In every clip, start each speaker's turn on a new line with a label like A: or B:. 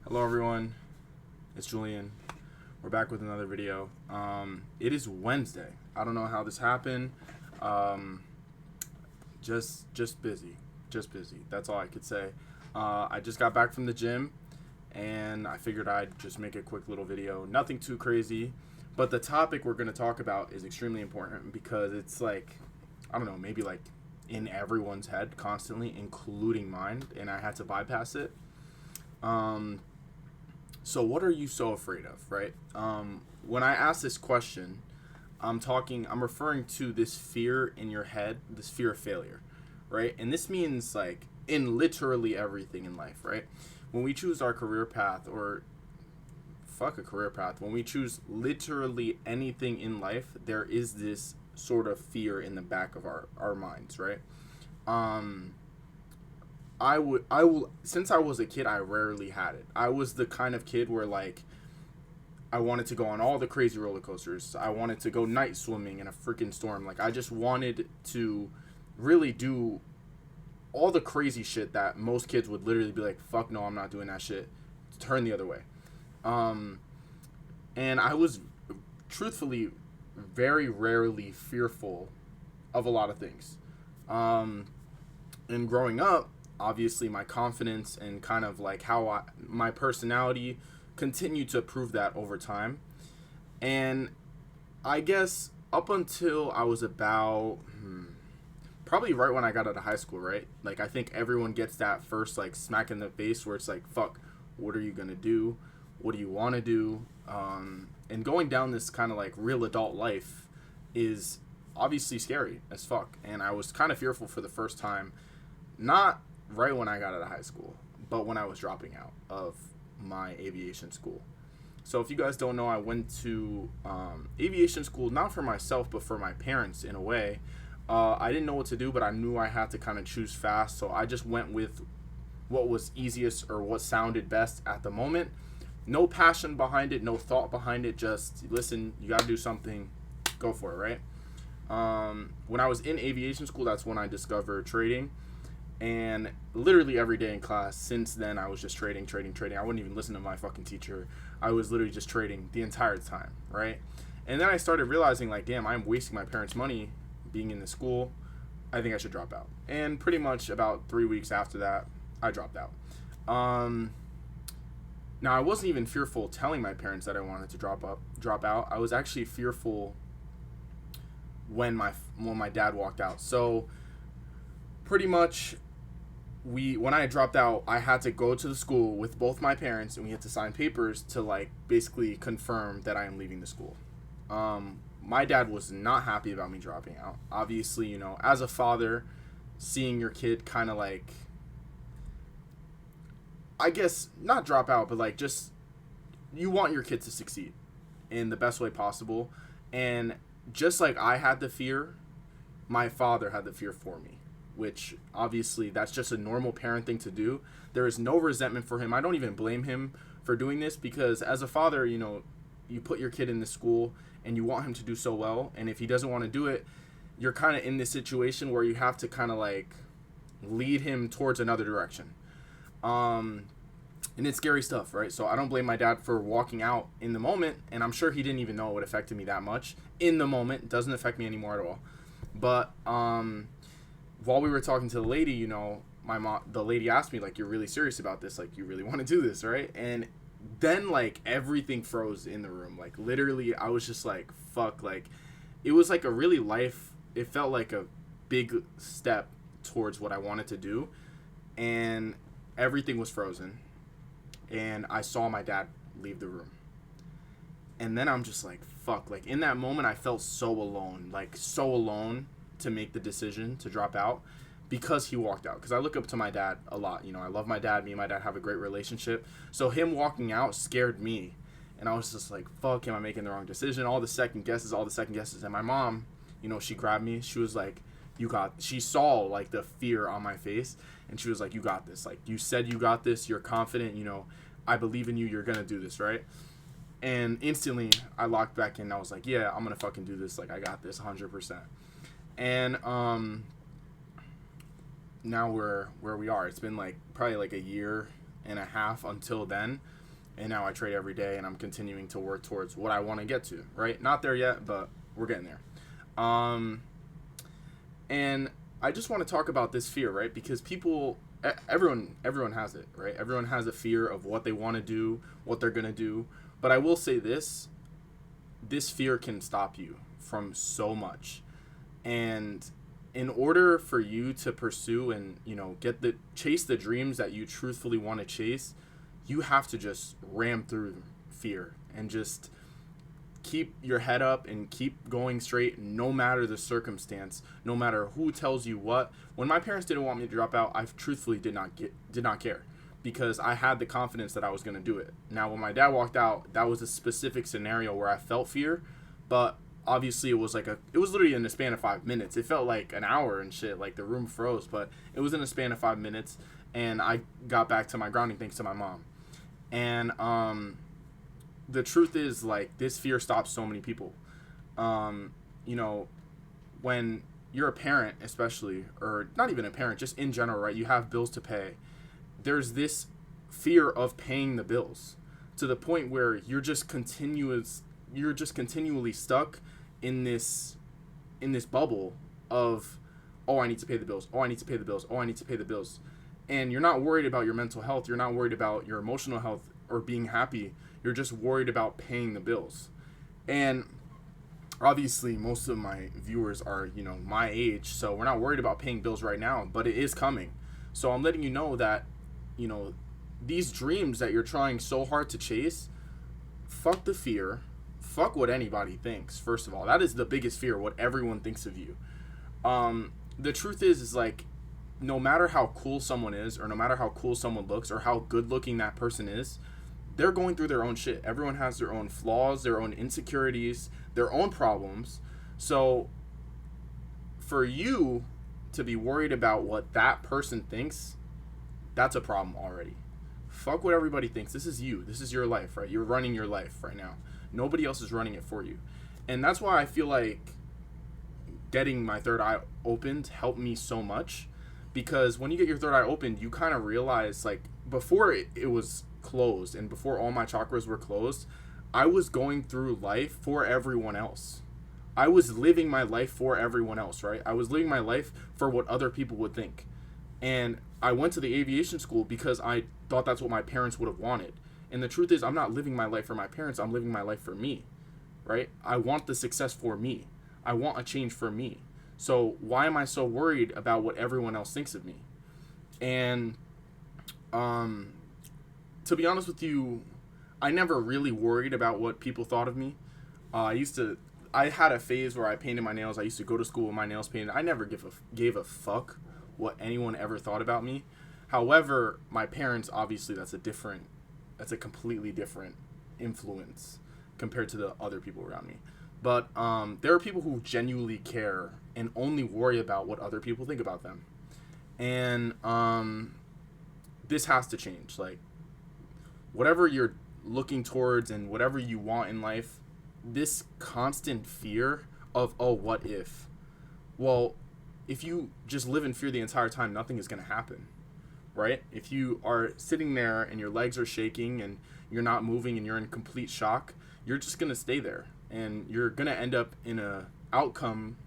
A: Hello everyone, it's Julian. We're back with another video. It is Wednesday. I don't know how this happened. Just busy. Just busy. That's all I could say. I just got back from the gym and I figured I'd just make a quick little video. Nothing too crazy, but the topic we're going to talk about is extremely important because it's like, I don't know, maybe like in everyone's head constantly, including mine, and I had to bypass it. So what are you so afraid of, right? When I ask this question, I'm referring to this fear in your head, this fear of failure, right? And this means like in literally everything in life, right? When we choose our career path or fuck a career path, when we choose literally anything in life, there is this sort of fear in the back of our minds, right? I will, since I was a kid, I rarely had it. I was the kind of kid where like I wanted to go on all the crazy roller coasters. I wanted to go night swimming in a freaking storm. Like I just wanted to really do all the crazy shit that most kids would literally be like, fuck no, I'm not doing that shit. Turn the other way. And I was truthfully very rarely fearful of a lot of things. And growing up, obviously my confidence and kind of like how my personality continued to prove that over time. And I guess up until I was about probably right when I got out of high school, right? Like I think everyone gets that first like smack in the face where it's like, fuck, what are you gonna do? What do you want to do? And going down this kind of like real adult life is obviously scary as fuck. And I was kind of fearful for the first time, not right when I got out of high school, but when I was dropping out of my aviation school. So if you guys don't know, I went to aviation school, not for myself, but for my parents in a way. I didn't know what to do, but I knew I had to kind of choose fast. So I just went with what was easiest or what sounded best at the moment. No passion behind it, no thought behind it. Just listen, you got to do something, go for it, right? When I was in aviation school, that's when I discovered trading. And literally every day in class since then, I was just trading. I wouldn't even listen to my fucking teacher. I was literally just trading the entire time, right? And then I started realizing, like, damn, I'm wasting my parents' money being in the school. I think I should drop out. And pretty much about 3 weeks after that, I dropped out. Now, I wasn't even fearful telling my parents that I wanted to drop out. I was actually fearful when my dad walked out. So pretty much when I dropped out, I had to go to the school with both my parents and we had to sign papers to like basically confirm that I am leaving the school. My dad was not happy about me dropping out. Obviously, you know, as a father, seeing your kid kind of like, I guess not drop out, but like just you want your kid to succeed in the best way possible. And just like I had the fear, my father had the fear for me, which obviously that's just a normal parent thing to do. There is no resentment for him. I don't even blame him for doing this because as a father, you know, you put your kid in this school and you want him to do so well. And if he doesn't want to do it, you're kind of in this situation where you have to kind of like lead him towards another direction. And it's scary stuff, right? So I don't blame my dad for walking out in the moment. And I'm sure he didn't even know it affected me that much in the moment. It doesn't affect me anymore at all. But, while we were talking to the lady, you know, the lady asked me, like, you're really serious about this? Like, you really want to do this, right? And then, like, everything froze in the room. Like, literally, I was just like, fuck. Like, it was like it felt like a big step towards what I wanted to do. And everything was frozen. And I saw my dad leave the room. And then I'm just like, fuck. Like, in that moment, I felt so alone. Like, so alone to make the decision to drop out because he walked out. Because I look up to my dad a lot. You know, I love my dad. Me and my dad have a great relationship. So him walking out scared me. And I was just like, fuck, am I making the wrong decision? All the second guesses. And my mom, you know, she grabbed me. She was like, she saw like the fear on my face. And she was like, you got this. Like, you said you got this. You're confident. You know, I believe in you. You're going to do this, right? And instantly, I locked back in. I was like, yeah, I'm going to fucking do this. Like, I got this 100%. And now we're where we are. It's been like probably like a year and a half until then. And now I trade every day, and I'm continuing to work towards what I want to get to, right? Not there yet, but we're getting there. And I just want to talk about this fear, right? Because everyone has it, right? Everyone has a fear of what they want to do, what they're going to do. But I will say this fear can stop you from so much. And in order for you to pursue and, chase the dreams that you truthfully want to chase, you have to just ram through fear and just keep your head up and keep going straight no matter the circumstance, no matter who tells you what. When my parents didn't want me to drop out, I truthfully did not care, because I had the confidence that I was going to do it. Now, when my dad walked out, that was a specific scenario where I felt fear, but obviously it was literally in the span of 5 minutes. It felt like an hour and shit, like the room froze, but it was in the span of 5 minutes, and I got back to my grounding thanks to my mom. And the truth is, like, this fear stops so many people. When you're a parent, especially, or not even a parent, just in general, right? You have bills to pay. There's this fear of paying the bills to the point where you're just continually stuck in this bubble of, oh, I need to pay the bills. Oh, I need to pay the bills. Oh, I need to pay the bills. And you're not worried about your mental health. You're not worried about your emotional health or being happy. You're just worried about paying the bills. And obviously, most of my viewers are, my age, so we're not worried about paying bills right now, but it is coming. So I'm letting you know that, these dreams that you're trying so hard to chase, fuck the fear. Fuck what anybody thinks, first of all. That is the biggest fear, what everyone thinks of you. The truth is like, no matter how cool someone is, or no matter how cool someone looks, or how good looking that person is, they're going through their own shit. Everyone has their own flaws, their own insecurities, their own problems. So for you to be worried about what that person thinks, that's a problem already. Fuck what everybody thinks. This is you. This is your life, right? You're running your life right now. Nobody else is running it for you. And that's why I feel like getting my third eye opened helped me so much. Because when you get your third eye opened, you kind of realize, like, before it was closed and before all my chakras were closed, I was going through life for everyone else. I was living my life for everyone else, right? I was living my life for what other people would think. And I went to the aviation school because I thought that's what my parents would have wanted. And the truth is, I'm not living my life for my parents. I'm living my life for me, right? I want the success for me. I want a change for me. So why am I so worried about what everyone else thinks of me? And to be honest with you, I never really worried about what people thought of me. I had a phase where I painted my nails. I used to go to school with my nails painted. I never gave a fuck what anyone ever thought about me. However, my parents, obviously, that's a completely different influence compared to the other people around me. But there are people who genuinely care and only worry about what other people think about them. And this has to change. Like, whatever you're looking towards and whatever you want in life, this constant fear of, oh, what if? Well, if you just live in fear the entire time, nothing is going to happen, right? If you are sitting there and your legs are shaking and you're not moving and you're in complete shock, you're just going to stay there. And you're going to end up in a outcome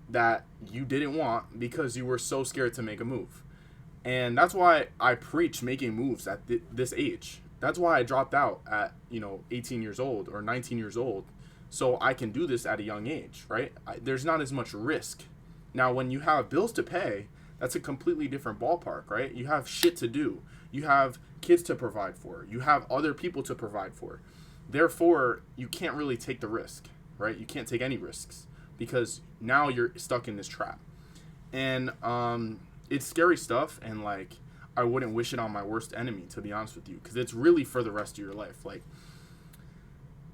A: that you didn't want because you were so scared to make a move. And that's why I preach making moves at this age. That's why I dropped out at, 18 years old or 19 years old. So I can do this at a young age, right? There's not as much risk. Now, when you have bills to pay, that's a completely different ballpark, right? You have shit to do. You have kids to provide for. You have other people to provide for. Therefore, you can't really take the risk, right? You can't take any risks because now you're stuck in this trap. And it's scary stuff, and, like, I wouldn't wish it on my worst enemy, to be honest with you, because it's really for the rest of your life. Like,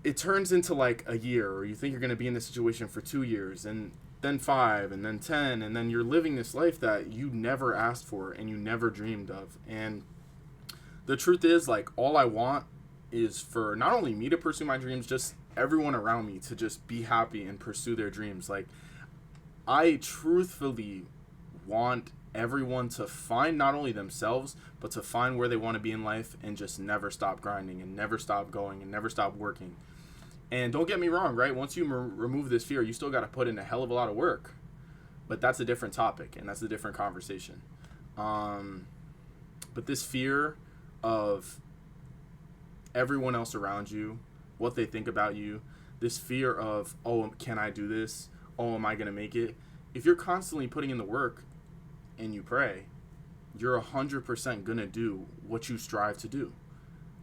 A: it turns into, like, a year, or you think you're going to be in this situation for 2 years, and then 5, and then 10, and then you're living this life that you never asked for and you never dreamed of. And the truth is, like, all I want is for not only me to pursue my dreams, just everyone around me to just be happy and pursue their dreams. Like, I truthfully want everyone to find not only themselves, but to find where they want to be in life and just never stop grinding and never stop going and never stop working. And don't get me wrong, right? Once you remove this fear, you still got to put in a hell of a lot of work. But that's a different topic, and that's a different conversation. But this fear of everyone else around you, what they think about you, this fear of, oh, can I do this? Oh, am I going to make it? If you're constantly putting in the work and you pray, you're 100% going to do what you strive to do.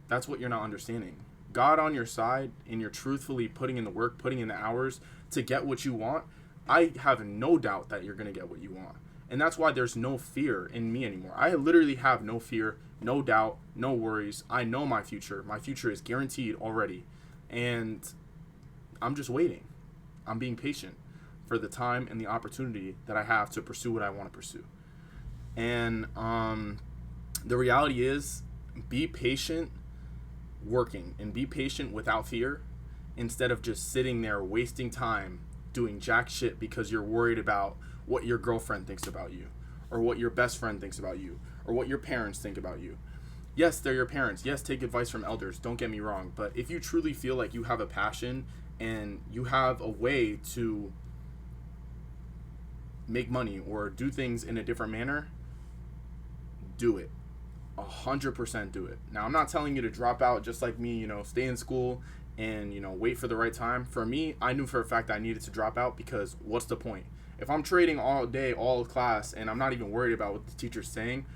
A: That's what you're not understanding. God on your side, and you're truthfully putting in the work, putting in the hours to get what you want, I have no doubt that you're going to get what you want. And that's why there's no fear in me anymore. I literally have no fear, no doubt, no worries. I know my future. My future is guaranteed already. And I'm just waiting. I'm being patient for the time and the opportunity that I have to pursue what I want to pursue. And the reality is, be patient working, and be patient without fear, instead of just sitting there wasting time doing jack shit because you're worried about what your girlfriend thinks about you, or what your best friend thinks about you, or what your parents think about you. Yes, they're your parents. Yes, take advice from elders. Don't get me wrong. But if you truly feel like you have a passion and you have a way to make money or do things in a different manner, do it. 100% do it. Now, I'm not telling you to drop out just like me, stay in school and, wait for the right time. For me, I knew for a fact I needed to drop out, because what's the point? If I'm trading all day, all class, and I'm not even worried about what the teacher's saying,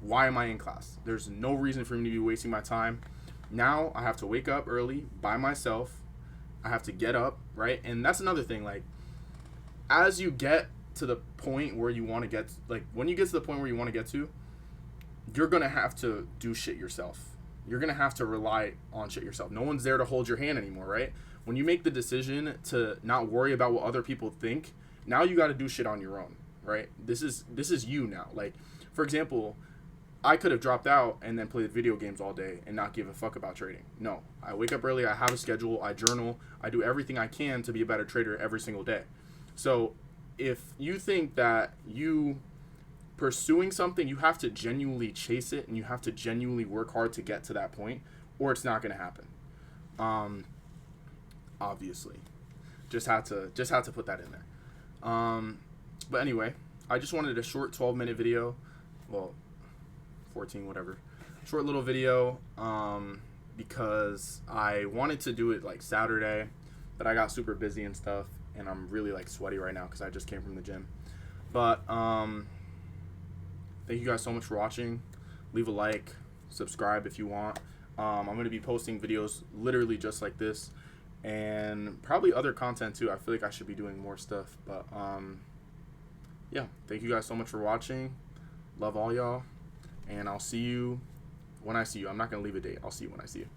A: why am I in class? There's no reason for me to be wasting my time. Now I have to wake up early by myself. I have to get up, right? And that's another thing. Like, as you get to the point where you want to get, when you get to the point where you want to get to, you're going to have to do shit yourself. You're going to have to rely on shit yourself. No one's there to hold your hand anymore, right? When you make the decision to not worry about what other people think, now you got to do shit on your own, right? This is you now. Like, for example, I could have dropped out and then played video games all day and not give a fuck about trading. No, I wake up early, I have a schedule, I journal, I do everything I can to be a better trader every single day. So if you think that you pursuing something, you have to genuinely chase it and you have to genuinely work hard to get to that point, or it's not going to happen. Obviously, just had to put that in there. But anyway, I just wanted a short 12-minute video, well, 14, whatever, short little video, because I wanted to do it like Saturday, but I got super busy and stuff, and I'm really like sweaty right now because I just came from the gym. But thank you guys so much for watching. Leave a like, subscribe if you want. I'm going to be posting videos literally just like this, and probably other content too. I feel like I should be doing more stuff. But yeah, thank you guys so much for watching. Love all y'all, and I'll see you when I see you. I'm not going to leave a date. I'll see you when I see you.